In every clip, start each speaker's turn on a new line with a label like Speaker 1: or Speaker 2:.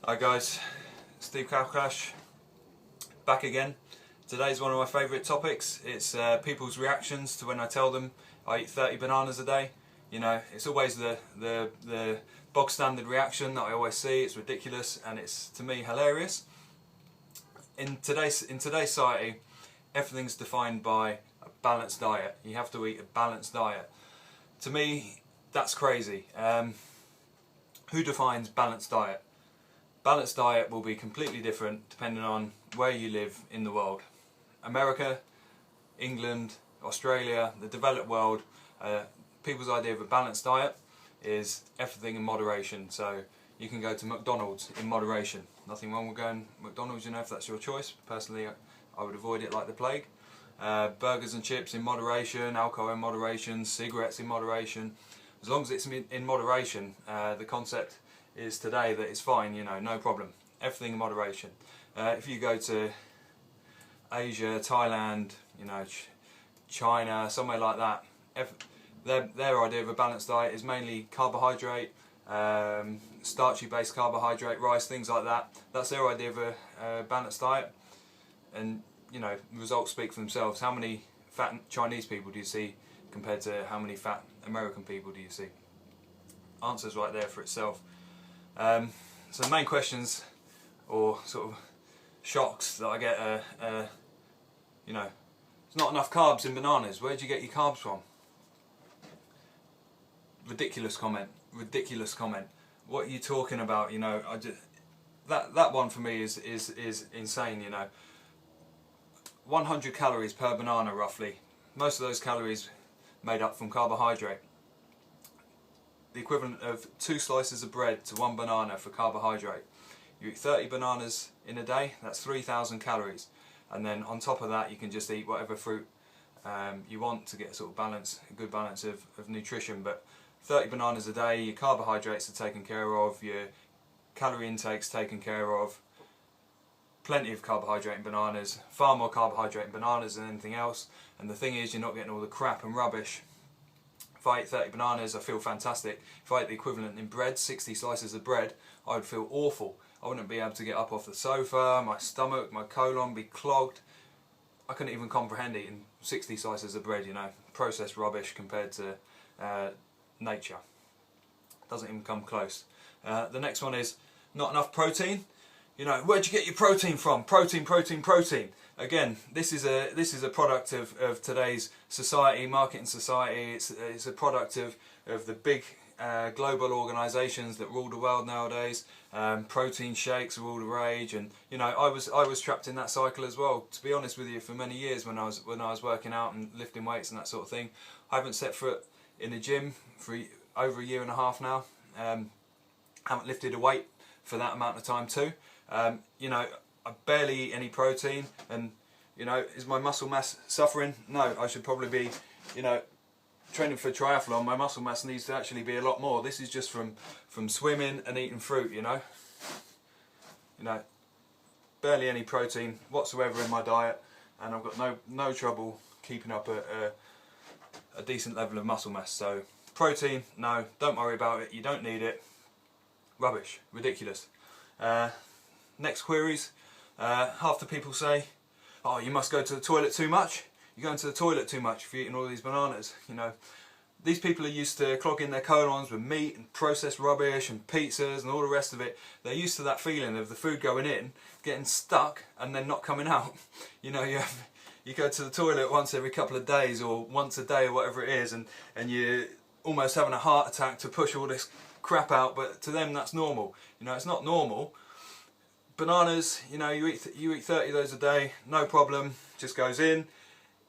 Speaker 1: Hi guys, Steve Kalclash back again. Today's one of my favourite topics. It's people's reactions to when I tell them I eat 30 bananas a day. You know, it's always the bog standard reaction that I always see. It's ridiculous and it's, to me, hilarious. In today's society, everything's defined by a balanced diet. You have to eat a balanced diet. To me, that's crazy. Who defines balanced diet? Balanced diet will be completely different depending on where you live in the world. America, England, Australia, the developed world, people's idea of a balanced diet is everything in moderation. So you can go to McDonald's in moderation. Nothing wrong with going to McDonald's, you know, if that's your choice. Personally, I would avoid it like the plague. Burgers and chips in moderation, alcohol in moderation, cigarettes in moderation. As long as it's in moderation, the concept is today that it's fine, you know, no problem. Everything in moderation. If you go to Asia, Thailand, you know, China, somewhere like that, their idea of a balanced diet is mainly carbohydrate, starchy based carbohydrate, rice, things like that. That's their idea of a balanced diet. And, you know, the results speak for themselves. How many fat Chinese people do you see compared to how many fat American people do you see? Answer's right there for itself. So the main questions or sort of shocks that I get are, you know, there's not enough carbs in bananas. Where do you get your carbs from? Ridiculous comment. Ridiculous comment. What are you talking about? You know, that one for me is insane. You know, 100 calories per banana roughly. Most of those calories made up from carbohydrate. The equivalent of 2 slices of bread to 1 banana for carbohydrate. You eat 30 bananas in a day, that's 3,000 calories. And then on top of that you can just eat whatever fruit you want to get a sort of balance, a good balance of nutrition. But 30 bananas a day, your carbohydrates are taken care of, your calorie intake's taken care of. Plenty of carbohydrate in bananas, far more carbohydrate in bananas than anything else. And the thing is, you're not getting all the crap and rubbish. If I ate 30 bananas, I feel fantastic. If I ate the equivalent in bread, 60 slices of bread, I would feel awful. I wouldn't be able to get up off the sofa, my stomach, my colon would be clogged. I couldn't even comprehend eating 60 slices of bread, you know, processed rubbish compared to nature. Doesn't even come close. The next one is not enough protein. You know, where'd you get your protein from? Protein, protein, protein. Again, this is a product of today's society, marketing society. It's a product of the big global organisations that rule the world nowadays. Protein shakes are all the rage, and you know, I was trapped in that cycle as well. To be honest with you, for many years when I was working out and lifting weights and that sort of thing, I haven't set foot in the gym for over 1.5 years now. Haven't lifted a weight for that amount of time too. You know, I barely eat any protein, and you know, is my muscle mass suffering? No, I should probably be, you know, training for triathlon. My muscle mass needs to actually be a lot more. This is just from swimming and eating fruit, you know. You know, barely any protein whatsoever in my diet, and I've got no trouble keeping up a decent level of muscle mass. So protein, no, don't worry about it. You don't need it. Rubbish, ridiculous. Next queries. Half the people say, oh, you must go to the toilet too much. You're going to the toilet too much if you're eating all these bananas. You know, these people are used to clogging their colons with meat and processed rubbish and pizzas and all the rest of it. They're used to that feeling of the food going in, getting stuck and then not coming out. You know, you go to the toilet once every couple of days or once a day or whatever it is, and you're almost having a heart attack to push all this crap out, but to them that's normal. You know, it's not normal. Bananas, you know, you eat 30 of those a day, no problem, just goes in.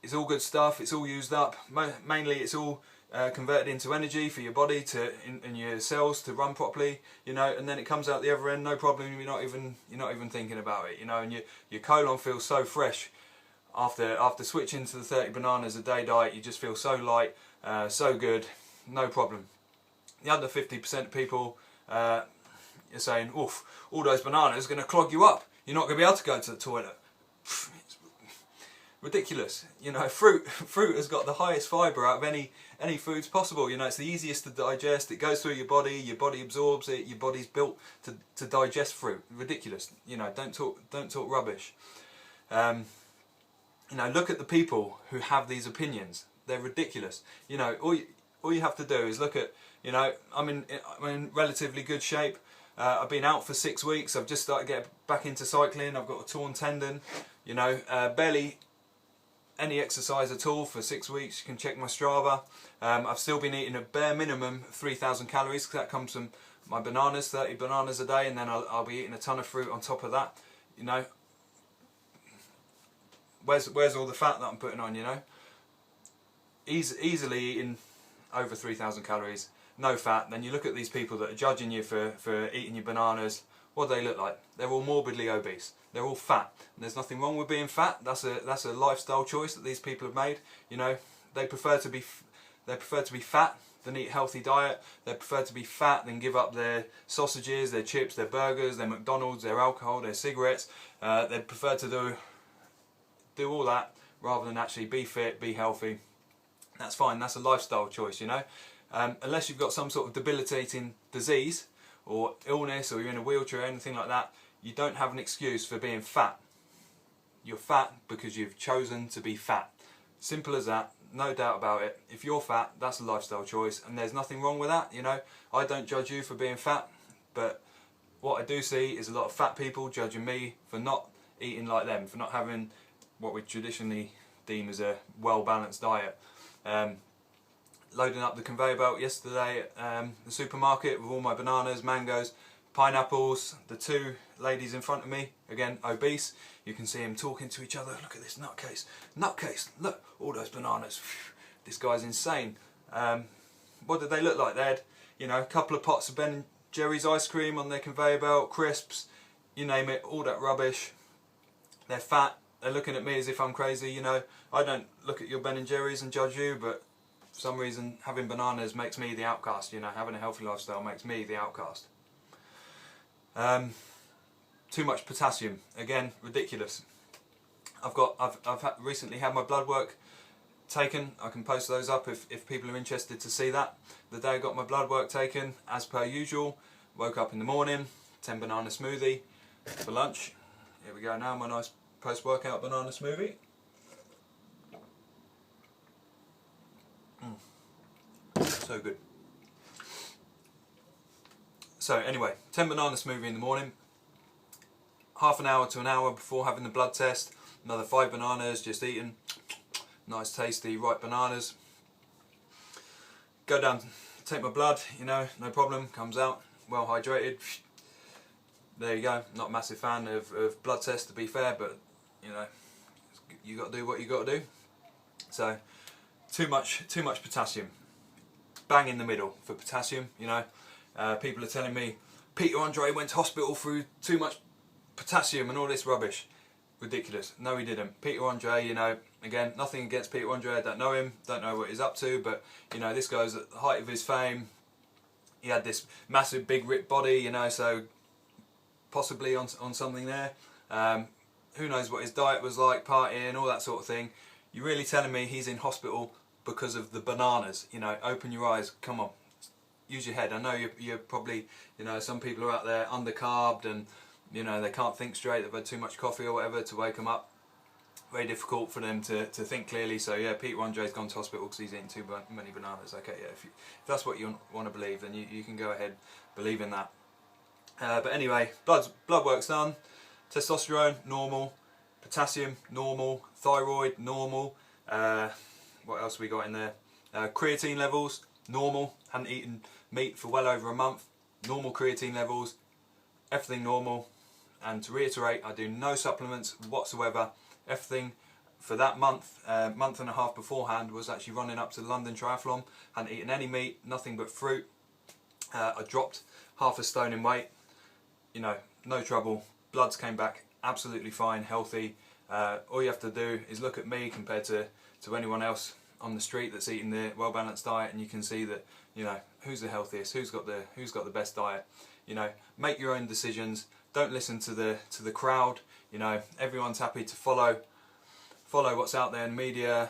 Speaker 1: It's all good stuff, it's all used up. Mainly it's all converted into energy for your body and your cells to run properly, you know, and then it comes out the other end, no problem. You're not even thinking about it, you know, and your colon feels so fresh after switching to the 30 bananas a day diet. You just feel so light, so good, no problem. The other 50% of people you're saying, oof, all those bananas are going to clog you up. You're not going to be able to go to the toilet. Ridiculous. You know, fruit has got the highest fibre out of any foods possible. You know, it's the easiest to digest. It goes through your body absorbs it. Your body's built to digest fruit. Ridiculous. You know, don't talk rubbish. You know, look at the people who have these opinions. They're ridiculous. You know, all you have to do is look at, you know, I'm in relatively good shape. I've been out for 6 weeks. I've just started getting back into cycling. I've got a torn tendon. You know, barely any exercise at all for 6 weeks. You can check my Strava. I've still been eating a bare minimum of 3,000 calories, because that comes from my bananas, 30 bananas a day, and then I'll be eating a ton of fruit on top of that. You know, where's all the fat that I'm putting on? You know, easily eating over 3,000 calories, no fat. Then you look at these people that are judging you for eating your bananas. What do they look like? They're all morbidly obese. They're all fat. And there's nothing wrong with being fat. That's a lifestyle choice that these people have made. You know, they prefer to be fat than eat a healthy diet. They prefer to be fat than give up their sausages, their chips, their burgers, their McDonald's, their alcohol, their cigarettes. They prefer to do all that rather than actually be fit, be healthy. That's fine. That's a lifestyle choice. You know, unless you've got some sort of debilitating disease or illness, or you're in a wheelchair or anything like that, you don't have an excuse for being fat. You're fat because you've chosen to be fat. Simple as that, no doubt about it. If you're fat, that's a lifestyle choice, and there's nothing wrong with that. You know, I don't judge you for being fat, but what I do see is a lot of fat people judging me for not eating like them, for not having what we traditionally deem as a well-balanced diet. Loading up the conveyor belt yesterday at the supermarket with all my bananas, mangoes, pineapples. The two ladies in front of me, again obese, you can see them talking to each other. Look at this nutcase, look, all those bananas. This guy's insane. What did they look like? They had, you know, a couple of pots of Ben & Jerry's ice cream on their conveyor belt, crisps, you name it, all that rubbish. They're fat. They're looking at me as if I'm crazy. You know, I don't look at your Ben & Jerry's and judge you, but for some reason having bananas makes me the outcast. You know, having a healthy lifestyle makes me the outcast. Too much potassium, again, ridiculous. I've recently had my blood work taken. I can post those up if people are interested to see that. The day I got my blood work taken, as per usual, woke up in the morning, 10 banana smoothie for lunch. Here we go now, my nice post-workout banana smoothie. So good. So anyway, 10 banana smoothie in the morning. Half an hour to an hour before having the blood test, another 5 bananas just eaten. Nice tasty ripe bananas. Go down, take my blood, you know, no problem, comes out, well hydrated. There you go. Not a massive fan of blood tests, to be fair, but you know, you got to do what you got to do. So too much potassium. Bang in the middle for potassium. You know, people are telling me Peter Andre went to hospital through too much potassium and all this rubbish. Ridiculous. No, he didn't. Peter Andre, you know, again, nothing against Peter Andre. I don't know him, don't know what he's up to, but you know, this guy's at the height of his fame. He had this massive, big, ripped body, you know, so possibly on something there. Who knows what his diet was like, partying, all that sort of thing. You're really telling me he's in hospital because of the bananas? You know, open your eyes, come on, use your head. I know you're probably, you know, some people are out there undercarbed and, you know, they can't think straight, they've had too much coffee or whatever to wake them up. Very difficult for them to think clearly. So yeah, Peter Andre's gone to hospital because he's eating too many bananas. Okay, yeah, if that's what you want to believe, then you can go ahead, believe in that. But anyway, blood work's done. Testosterone, normal. Potassium, normal. Thyroid, normal. What else we got in there? Creatine levels, normal. Hadn't eaten meat for well over a month. Normal creatine levels. Everything normal. And to reiterate, I do no supplements whatsoever. Everything for that month and a half beforehand was actually running up to the London Triathlon. Hadn't eaten any meat, nothing but fruit. I dropped half a stone in weight. You know, no trouble. Bloods came back absolutely fine, healthy. All you have to do is look at me compared to anyone else on the street that's eating the well-balanced diet, and you can see that, you know, who's the healthiest, who's got the best diet. You know, make your own decisions. Don't listen to the crowd. You know, everyone's happy to follow follow what's out there in media.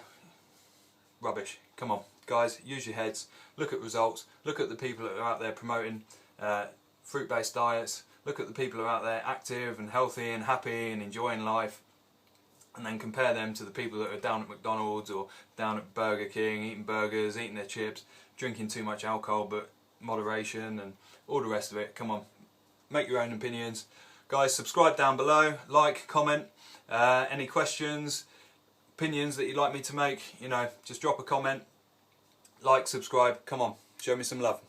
Speaker 1: Rubbish. Come on, guys, use your heads, look at results, look at the people that are out there promoting fruit-based diets, look at the people who are out there active and healthy and happy and enjoying life, and then compare them to the people that are down at McDonald's or down at Burger King, eating burgers, eating their chips, drinking too much alcohol but moderation and all the rest of it. Come on, make your own opinions. Guys, subscribe down below, like, comment, any questions, opinions that you'd like me to make, you know, just drop a comment, like, subscribe, come on, show me some love.